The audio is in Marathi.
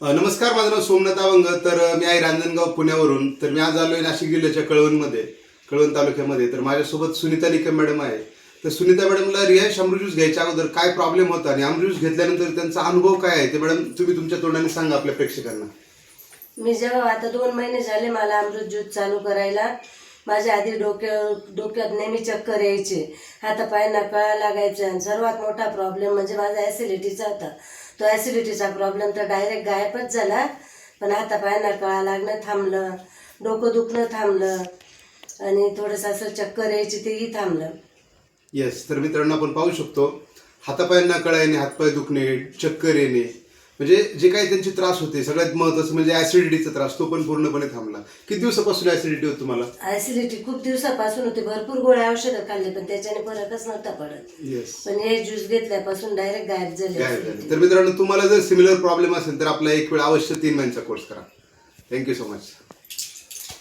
नमस्कार, माझं नाव सोमनाथ अवंग. तर मी आहे रांजणगाव पुण्यावरून. तर मी आज आलो आहे नाशिक जिल्ह्याच्या कळवण तालुक्यामध्ये. तर माझ्यासोबत सुनीता निकम मॅडम आहे. तर सुनीता मॅडमला रिहायश अमृत घ्यायच्या अगोदर काय प्रॉब्लेम होता आणि अमृत घेतल्यानंतर त्यांचा अनुभव काय आहे ते मॅडम तुम्ही तुमच्या तोंडाने सांगा आपल्या प्रेक्षकांना. मी जेव्हा आता 2 महिने झाले मला अमृत ज्यूस चालू करायला. माझ्या आधी डोक्यात नेहमी चक्कर यायचे, हातापायांना कळा लागायचा आणि सर्वात मोठा प्रॉब्लेम म्हणजे माझा ॲसिडिटीचा होता. तो ॲसिडिटीचा प्रॉब्लेम तर डायरेक्ट गायबच झाला. पण हातापायांना कळा लागणं थांबलं, डोकं दुखणं थांबलं आणि थोडंसं असं चक्कर यायची तेही थांबलं. येस, तर मित्रांनो आपण पाहू शकतो हातापायांना कळा येणे, हातपाय दुखणे, चक्कर येणे, म्हणजे जे काही त्यांचे त्रास होते सगळ्यात महत्त्वाचं म्हणजे ॲसिडिटीचा त्रास, तो पण पूर्णपणे थांबला. किती दिवसापासून ॲसिडिटी होती तुम्हाला? ॲसिडिटी खूप दिवसापासून होती. भरपूर गोळ्या औषधं खाल्ले पण त्याच्याने फरकच नव्हता पडत. येस, पण हे ज्यूस घेतल्यापासून डायरेक्ट गायब झाले. तर मित्रांनो तुम्हाला जर सिमिलर प्रॉब्लेम असेल तर आपला एक वेळ अवश्य 3 महिन्याचा कोर्स करा. Thank you so much.